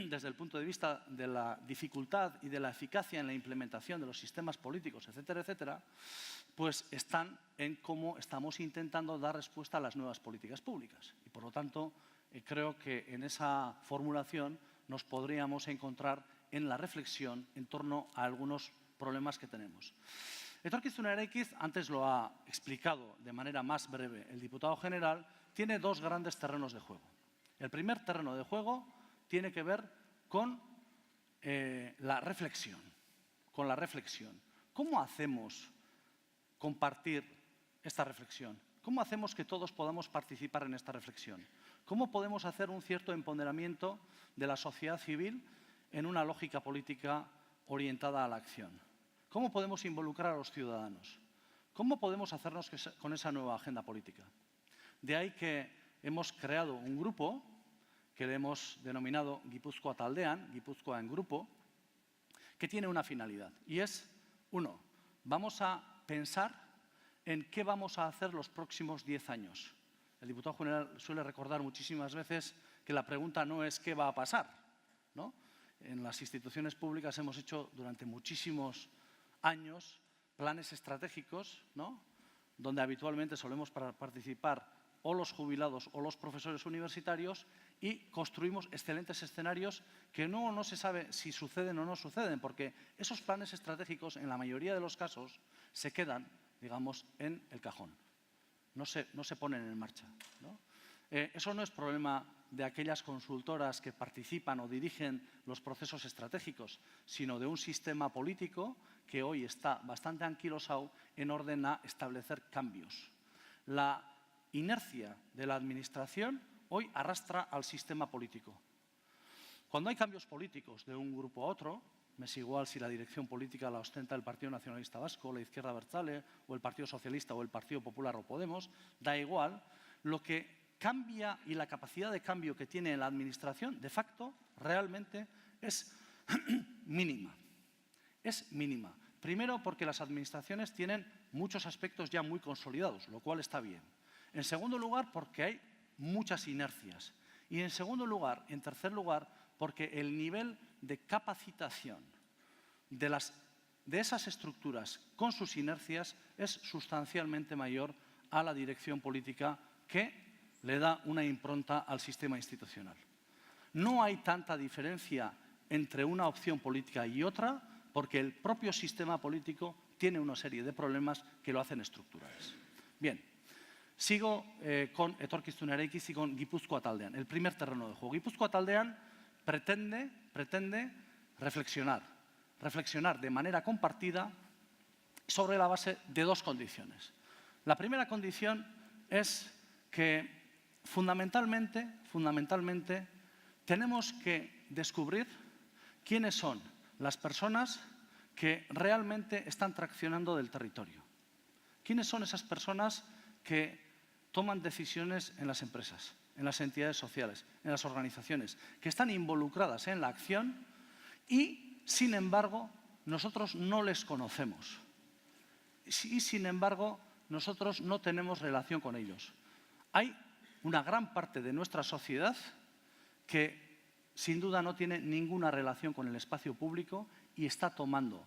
desde el punto de vista de la dificultad y de la eficacia en la implementación de los sistemas políticos, etcétera, etcétera, pues están en cómo estamos intentando dar respuesta a las nuevas políticas públicas. Y, por lo tanto, creo que en esa formulación nos podríamos encontrar en la reflexión en torno a algunos problemas que tenemos. Etorkizuna eraikiz, antes lo ha explicado de manera más breve el diputado general, tiene dos grandes terrenos de juego. El primer terreno de juego tiene que ver con la reflexión. ¿Cómo hacemos compartir esta reflexión? ¿Cómo hacemos que todos podamos participar en esta reflexión? ¿Cómo podemos hacer un cierto empoderamiento de la sociedad civil en una lógica política orientada a la acción? ¿Cómo podemos involucrar a los ciudadanos? ¿Cómo podemos hacernos con esa nueva agenda política? De ahí que hemos creado un grupo que le hemos denominado Gipuzkoa Taldean, Gipuzkoa en Grupo, que tiene una finalidad. Y es, uno, vamos a pensar en qué vamos a hacer los próximos 10 años. El diputado general suele recordar muchísimas veces que la pregunta no es qué va a pasar, ¿no? En las instituciones públicas hemos hecho durante muchísimos años planes estratégicos, ¿no?, donde habitualmente solemos participar o los jubilados o los profesores universitarios y construimos excelentes escenarios que no se sabe si suceden o no suceden, porque esos planes estratégicos en la mayoría de los casos se quedan, digamos, en el cajón. No se ponen en marcha, ¿no? Eso no es problema de aquellas consultoras que participan o dirigen los procesos estratégicos, sino de un sistema político que hoy está bastante anquilosado en orden a establecer cambios. La inercia de la administración hoy arrastra al sistema político. Cuando hay cambios políticos de un grupo a otro, me es igual si la dirección política la ostenta el Partido Nacionalista Vasco, la Izquierda Abertzale, o el Partido Socialista, o el Partido Popular o Podemos, da igual, lo que cambia y la capacidad de cambio que tiene la administración, de facto, realmente es mínima. Es mínima. Primero, porque las administraciones tienen muchos aspectos ya muy consolidados, lo cual está bien. En segundo lugar, porque hay muchas inercias. Y en tercer lugar, porque el nivel de capacitación de esas estructuras con sus inercias es sustancialmente mayor a la dirección política que le da una impronta al sistema institucional. No hay tanta diferencia entre una opción política y otra porque el propio sistema político tiene una serie de problemas que lo hacen estructurales. Bien, sigo con Etorkizuna eraikiz y con Gipuzkoa Taldean, el primer terreno de juego. Gipuzkoa Taldean pretende reflexionar de manera compartida sobre la base de dos condiciones. La primera condición es que fundamentalmente tenemos que descubrir quiénes son las personas que realmente están traccionando del territorio. ¿Quiénes son esas personas que toman decisiones en las empresas? en las entidades sociales, en las organizaciones, que están involucradas en la acción y, sin embargo, nosotros no les conocemos. Y, sin embargo, nosotros no tenemos relación con ellos. Hay una gran parte de nuestra sociedad que, sin duda, no tiene ninguna relación con el espacio público y está tomando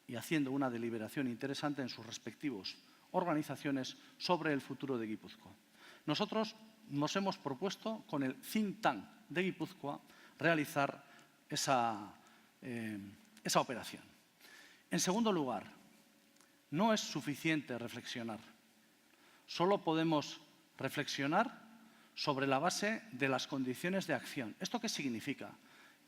y haciendo una deliberación interesante en sus respectivas organizaciones sobre el futuro de Guipúzcoa. Nosotros nos hemos propuesto, con el think tank de Guipúzcoa, realizar esa operación. En segundo lugar, no es suficiente reflexionar. Solo podemos reflexionar sobre la base de las condiciones de acción. ¿Esto qué significa?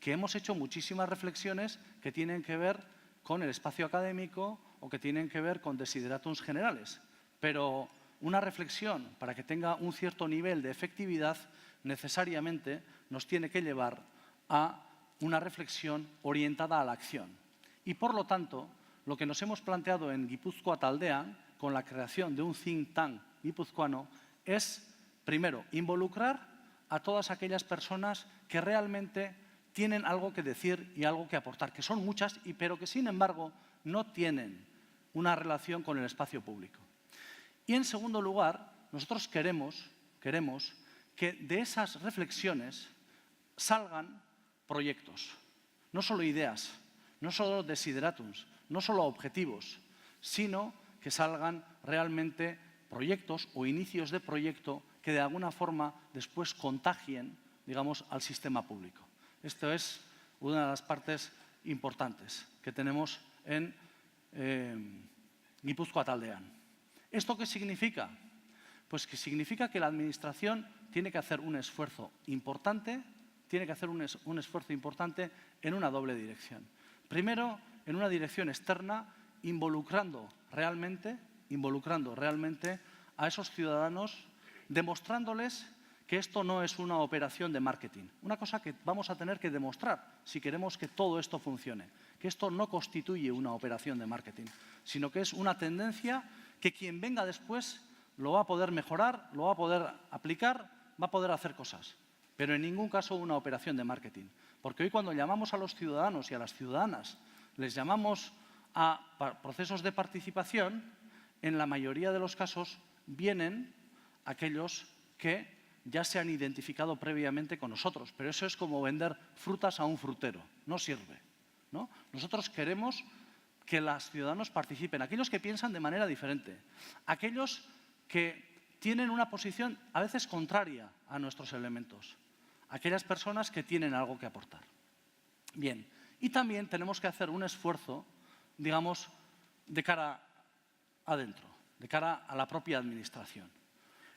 Que hemos hecho muchísimas reflexiones que tienen que ver con el espacio académico o que tienen que ver con desideratums generales. Pero una reflexión, para que tenga un cierto nivel de efectividad, necesariamente nos tiene que llevar a una reflexión orientada a la acción. Y, por lo tanto, lo que nos hemos planteado en Gipuzkoa Taldean, con la creación de un think tank guipuzcoano, es, primero, involucrar a todas aquellas personas que realmente tienen algo que decir y algo que aportar, que son muchas, pero que, sin embargo, no tienen una relación con el espacio público. Y, en segundo lugar, nosotros queremos que de esas reflexiones salgan proyectos, no solo ideas, no solo desideratums, no solo objetivos, sino que salgan realmente proyectos o inicios de proyecto que de alguna forma después contagien, digamos, al sistema público. Esto es una de las partes importantes que tenemos en Gipuzkoa Taldean. ¿Esto qué significa? Pues que significa que la Administración tiene que hacer un esfuerzo importante, en una doble dirección. Primero, en una dirección externa, involucrando realmente a esos ciudadanos, demostrándoles que esto no es una operación de marketing. Una cosa que vamos a tener que demostrar si queremos que todo esto funcione, que esto no constituye una operación de marketing, sino que es una tendencia que quien venga después lo va a poder mejorar, lo va a poder aplicar, va a poder hacer cosas, pero en ningún caso una operación de marketing. Porque hoy, cuando llamamos a los ciudadanos y a las ciudadanas, les llamamos a procesos de participación, en la mayoría de los casos vienen aquellos que ya se han identificado previamente con nosotros, pero eso es como vender frutas a un frutero, no sirve, ¿no? Nosotros queremos que los ciudadanos participen, aquellos que piensan de manera diferente, aquellos que tienen una posición a veces contraria a nuestros elementos, aquellas personas que tienen algo que aportar. Bien, y también tenemos que hacer un esfuerzo, digamos, de cara adentro, de cara a la propia Administración.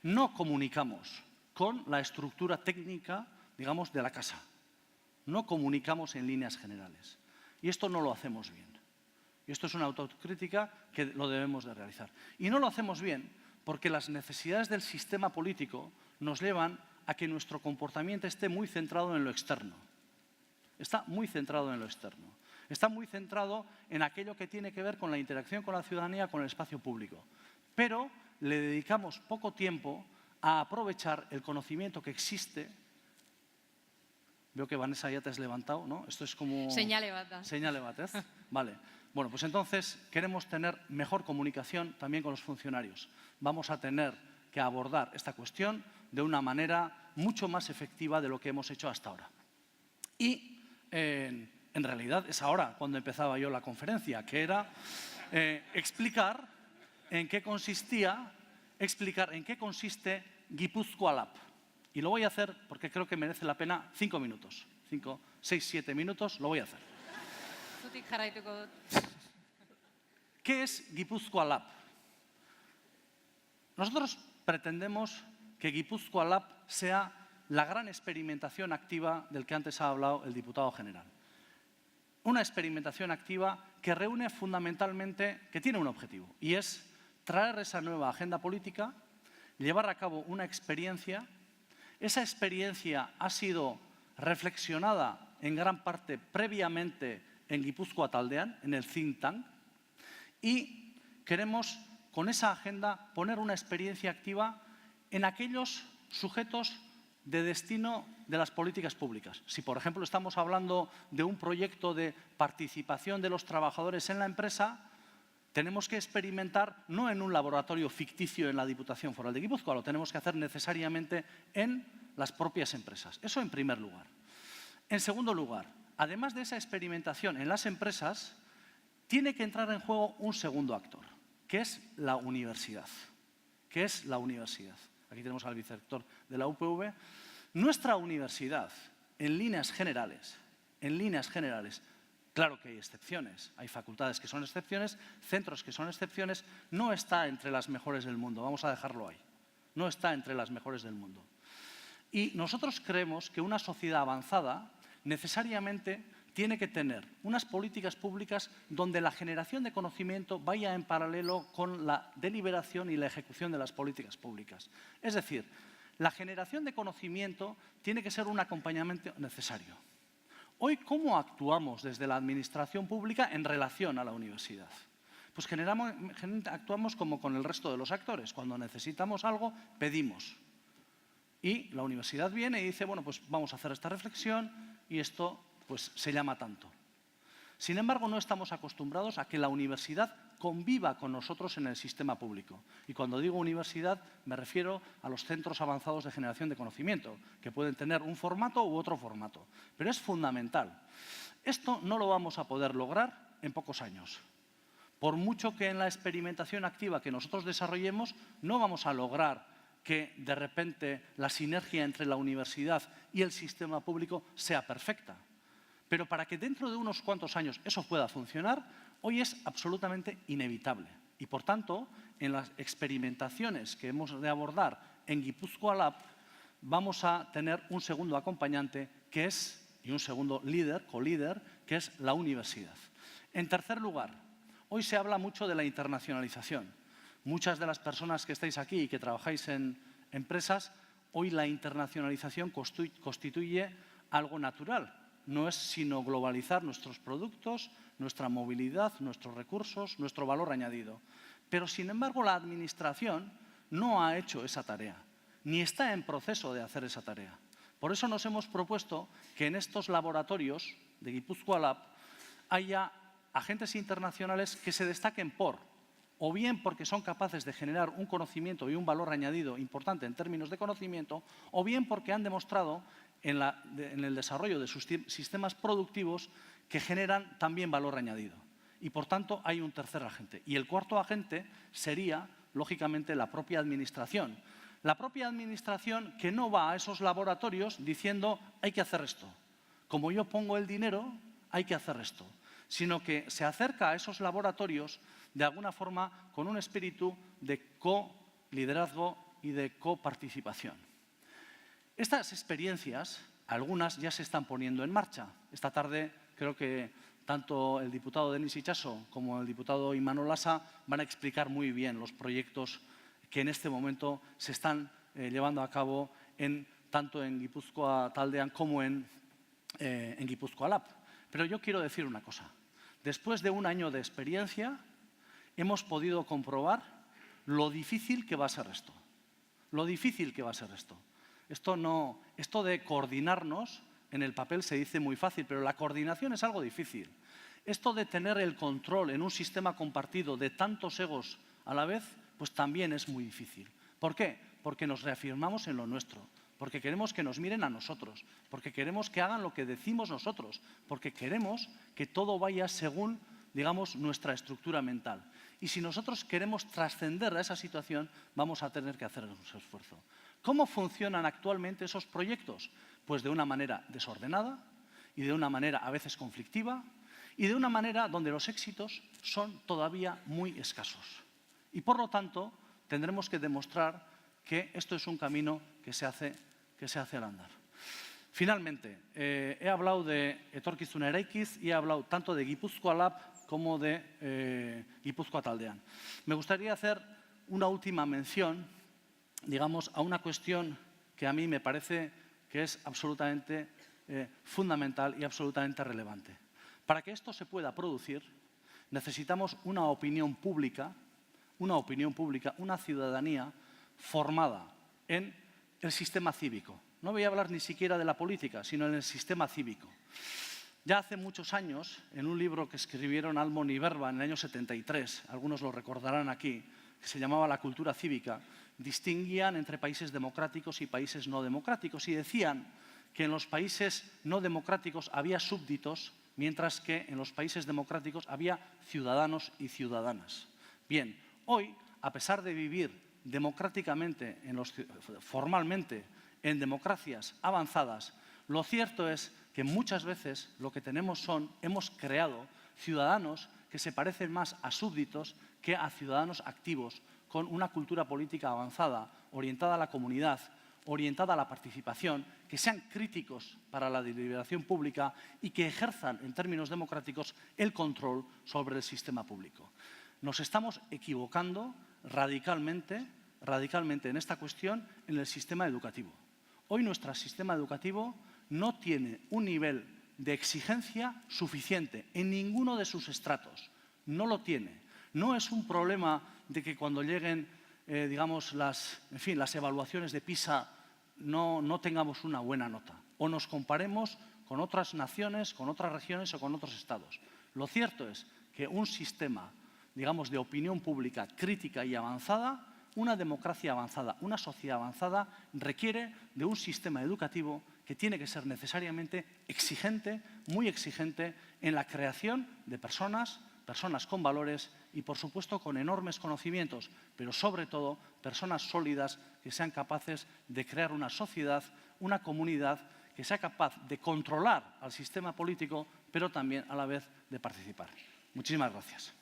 No comunicamos con la estructura técnica, digamos, de la casa. No comunicamos en líneas generales. Y esto no lo hacemos bien. Y esto es una autocrítica que lo debemos de realizar. Y no lo hacemos bien porque las necesidades del sistema político nos llevan a que nuestro comportamiento esté muy centrado en lo externo. Está muy centrado en lo externo. Está muy centrado en aquello que tiene que ver con la interacción con la ciudadanía, con el espacio público. Pero le dedicamos poco tiempo a aprovechar el conocimiento que existe. Veo que, Vanessa, ya te has levantado, ¿no? Esto es como... Señale bat. Señale bat, ¿eh? Vale. Bueno, pues entonces queremos tener mejor comunicación también con los funcionarios. Vamos a tener que abordar esta cuestión de una manera mucho más efectiva de lo que hemos hecho hasta ahora. Y en realidad es ahora cuando empezaba yo la conferencia, que era explicar en qué consiste Gipuzkoa Lab. Y lo voy a hacer porque creo que merece la pena 5 minutos. 5, 6, 7 minutos, lo voy a hacer. ¿Qué es Gipuzkoa Lab? Nosotros pretendemos que Gipuzkoa Lab sea la gran experimentación activa del que antes ha hablado el diputado general. Una experimentación activa que reúne fundamentalmente, que tiene un objetivo, y es traer esa nueva agenda política, llevar a cabo una experiencia. Esa experiencia ha sido reflexionada en gran parte previamente en Gipuzkoa Taldean, en el think tank, y queremos con esa agenda poner una experiencia activa en aquellos sujetos de destino de las políticas públicas. Si, por ejemplo, estamos hablando de un proyecto de participación de los trabajadores en la empresa, tenemos que experimentar no en un laboratorio ficticio en la Diputación Foral de Guipúzcoa, lo tenemos que hacer necesariamente en las propias empresas. Eso en primer lugar. En segundo lugar, además de esa experimentación en las empresas, tiene que entrar en juego un segundo actor, que es la universidad. Aquí tenemos al vicerrector de la UPV. Nuestra universidad, en líneas generales, claro que hay excepciones, hay facultades que son excepciones, centros que son excepciones, no está entre las mejores del mundo, vamos a dejarlo ahí, no está entre las mejores del mundo. Y nosotros creemos que una sociedad avanzada necesariamente tiene que tener unas políticas públicas donde la generación de conocimiento vaya en paralelo con la deliberación y la ejecución de las políticas públicas. Es decir, la generación de conocimiento tiene que ser un acompañamiento necesario. Hoy, ¿cómo actuamos desde la administración pública en relación a la universidad? Pues actuamos como con el resto de los actores. Cuando necesitamos algo, pedimos. Y la universidad viene y dice, bueno, pues vamos a hacer esta reflexión y esto pues se llama tanto. Sin embargo, no estamos acostumbrados a que la universidad conviva con nosotros en el sistema público. Y cuando digo universidad, me refiero a los centros avanzados de generación de conocimiento, que pueden tener un formato u otro formato. Pero es fundamental. Esto no lo vamos a poder lograr en pocos años. Por mucho que en la experimentación activa que nosotros desarrollemos, no vamos a lograr que de repente la sinergia entre la universidad y el sistema público sea perfecta. Pero para que dentro de unos cuantos años eso pueda funcionar, hoy es absolutamente inevitable. Y por tanto, en las experimentaciones que hemos de abordar en Guipúzcoa Lab, vamos a tener un segundo acompañante y un segundo co-líder, que es la universidad. En tercer lugar, hoy se habla mucho de la internacionalización. Muchas de las personas que estáis aquí y que trabajáis en empresas, hoy la internacionalización constituye algo natural. No es sino globalizar nuestros productos, nuestra movilidad, nuestros recursos, nuestro valor añadido. Pero, sin embargo, la Administración no ha hecho esa tarea, ni está en proceso de hacer esa tarea. Por eso nos hemos propuesto que en estos laboratorios de Guipúzcoa Lab haya agentes internacionales que se destaquen o bien porque son capaces de generar un conocimiento y un valor añadido importante en términos de conocimiento, o bien porque han demostrado en el desarrollo de sus sistemas productivos que generan también valor añadido. Y, por tanto, hay un tercer agente. Y el cuarto agente sería, lógicamente, la propia Administración. La propia Administración que no va a esos laboratorios diciendo hay que hacer esto. Como yo pongo el dinero, hay que hacer esto. Sino que se acerca a esos laboratorios de alguna forma con un espíritu de co-liderazgo y de coparticipación. Estas experiencias, algunas ya se están poniendo en marcha. Esta tarde creo que tanto el diputado Denis Itxaso como el diputado Imanol Lasa van a explicar muy bien los proyectos que en este momento se están llevando a cabo tanto en Guipúzcoa Taldean como en Guipúzcoa Lab. Pero yo quiero decir una cosa. Después de un año de experiencia, hemos podido comprobar lo difícil que va a ser esto. Esto de coordinarnos, en el papel se dice muy fácil, pero la coordinación es algo difícil. Esto de tener el control en un sistema compartido de tantos egos a la vez, pues también es muy difícil. ¿Por qué? Porque nos reafirmamos en lo nuestro, porque queremos que nos miren a nosotros, porque queremos que hagan lo que decimos nosotros, porque queremos que todo vaya según, digamos, nuestra estructura mental. Y si nosotros queremos trascender a esa situación, vamos a tener que hacer un esfuerzo. ¿Cómo funcionan actualmente esos proyectos? Pues de una manera desordenada y de una manera a veces conflictiva y de una manera donde los éxitos son todavía muy escasos. Y por lo tanto, tendremos que demostrar que esto es un camino que se hace al andar. Finalmente, he hablado de Etorkizuna Eraikiz y he hablado tanto de Guipúzcoa Lab como de Guipúzcoa Taldean. Me gustaría hacer una última mención, digamos, a una cuestión que a mí me parece que es absolutamente fundamental y absolutamente relevante. Para que esto se pueda producir, necesitamos una opinión pública, una ciudadanía formada en el sistema cívico, No voy a hablar ni siquiera de la política, sino en el sistema cívico. Ya hace muchos años, en un libro que escribieron Almond y Berba en el año 73, algunos lo recordarán aquí, que se llamaba La cultura cívica, distinguían entre países democráticos y países no democráticos y decían que en los países no democráticos había súbditos, mientras que en los países democráticos había ciudadanos y ciudadanas. Bien, hoy, a pesar de vivir democráticamente, formalmente, en democracias avanzadas, lo cierto es que muchas veces lo que hemos creado ciudadanos que se parecen más a súbditos que a ciudadanos activos, con una cultura política avanzada, orientada a la comunidad, orientada a la participación, que sean críticos para la deliberación pública y que ejerzan, en términos democráticos, el control sobre el sistema público. Nos estamos equivocando radicalmente en esta cuestión en el sistema educativo. Hoy nuestro sistema educativo no tiene un nivel de exigencia suficiente en ninguno de sus estratos. No lo tiene. No es un problema de que cuando lleguen, digamos, las evaluaciones de PISA no tengamos una buena nota o nos comparemos con otras naciones, con otras regiones o con otros estados. Lo cierto es que un sistema, digamos, de opinión pública crítica y avanzada, una democracia avanzada, una sociedad avanzada, requiere de un sistema educativo que tiene que ser necesariamente exigente, muy exigente, en la creación de personas con valores y, por supuesto, con enormes conocimientos, pero sobre todo personas sólidas que sean capaces de crear una sociedad, una comunidad que sea capaz de controlar al sistema político, pero también a la vez de participar. Muchísimas gracias.